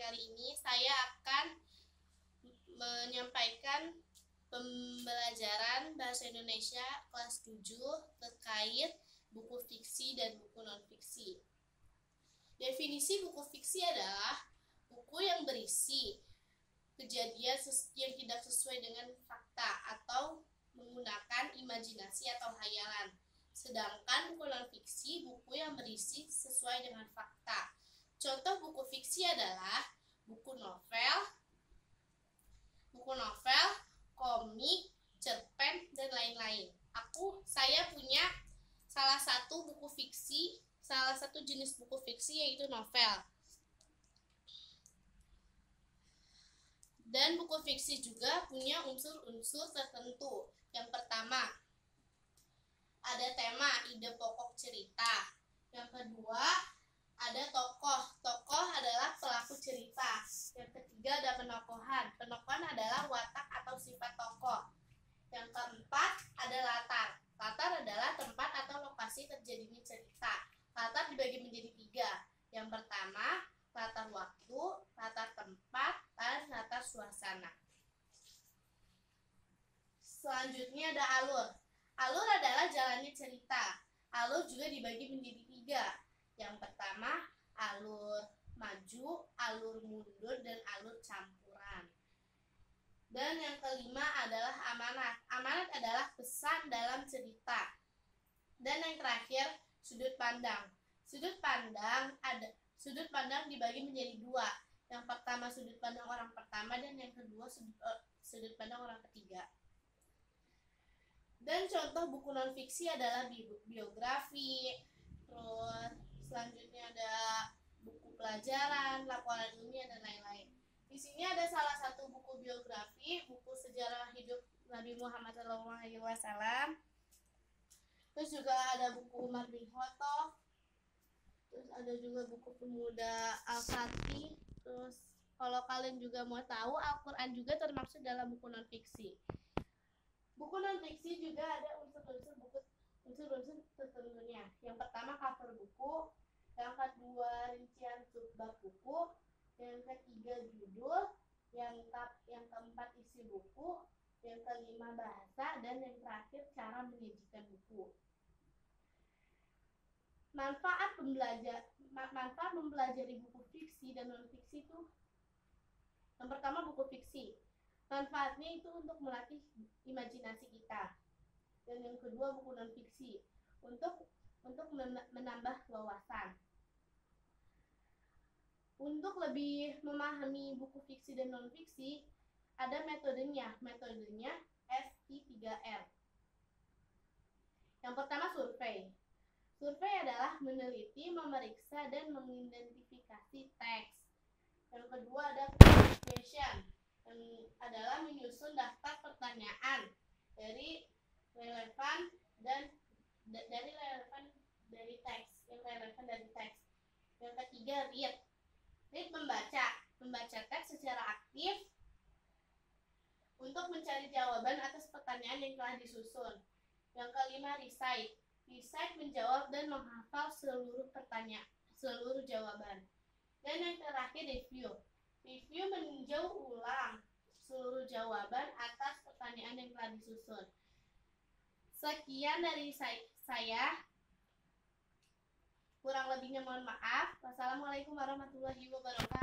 kali ini saya akan menyampaikan pembelajaran Bahasa Indonesia kelas 7 terkait buku fiksi dan buku non-fiksi. Definisi buku fiksi adalah buku yang berisi kejadian yang tidak sesuai dengan fakta atau menggunakan imajinasi atau hayalan. Sedangkan buku non-fiksi, buku yang berisi sesuai dengan fakta. Contoh buku fiksi adalah buku novel, komik, cerpen, dan lain-lain. Saya punya salah satu jenis buku fiksi yaitu novel. Dan buku fiksi juga punya unsur-unsur tertentu. Yang pertama, ada tema, ide pokok cerita. Yang kedua, ada tokoh. Tokoh adalah pelaku cerita. Yang ketiga, ada penokohan. Penokohan adalah watak atau sifat tokoh. Yang keempat, ada latar. Latar adalah tempat atau lokasi terjadinya cerita. Latar dibagi menjadi 3. Yang pertama, latar waktu, latar tempat, dan latar suasana. Selanjutnya ada alur. Alur adalah jalannya cerita. Alur juga dibagi menjadi 3. Yang pertama, alur maju, alur mundur, dan alur campuran. Dan yang kelima adalah amanat. Amanat adalah pesan dalam cerita. Dan yang terakhir, sudut pandang. Sudut pandang dibagi menjadi 2. Yang pertama sudut pandang orang pertama, dan yang kedua sudut pandang orang ketiga. Dan contoh buku non-fiksi adalah biografi, terus selanjutnya ada buku pelajaran, laporan ilmiah, dan lain-lain. Di sini ada salah satu buku biografi, buku sejarah hidup Nabi Muhammad SAW. Terus juga ada buku Umar bin Khattab. Terus ada juga buku pemuda Al-Fatih. Terus kalau kalian juga mau tahu, Al-Quran juga termasuk dalam buku non-fiksi. Buku non-fiksi juga ada unsur-unsur tertentunya. Yang pertama, cover buku. Yang kedua, rincian subbab buku. Yang ketiga, judul. Yang keempat, isi buku. Yang kelima, bahasa. Dan yang terakhir, cara menyajikan buku. Manfaat mempelajari buku fiksi dan non-fiksi itu, yang pertama, buku fiksi. Manfaatnya itu untuk melatih imajinasi kita. Dan yang kedua, buku non-fiksi untuk menambah wawasan. Untuk lebih memahami buku fiksi dan non-fiksi, ada metodenya. Metodenya SI3R. Yang pertama, survei. Survei adalah meneliti, memeriksa, dan mengidentifikasi teks. Yang kedua, ada question, yang adalah menyusun daftar pertanyaan dari relevan dari teks. Yang ketiga, read. Read membaca teks secara aktif untuk mencari jawaban atas pertanyaan yang telah disusun. Yang kelima, recite. Recite menjawab dan menghafal seluruh jawaban. Dan yang terakhir, review. Review meninjau ulang seluruh jawaban atas pertanyaan yang telah disusun. Sekian dari saya. Kurang lebihnya mohon maaf. Wassalamualaikum warahmatullahi wabarakatuh.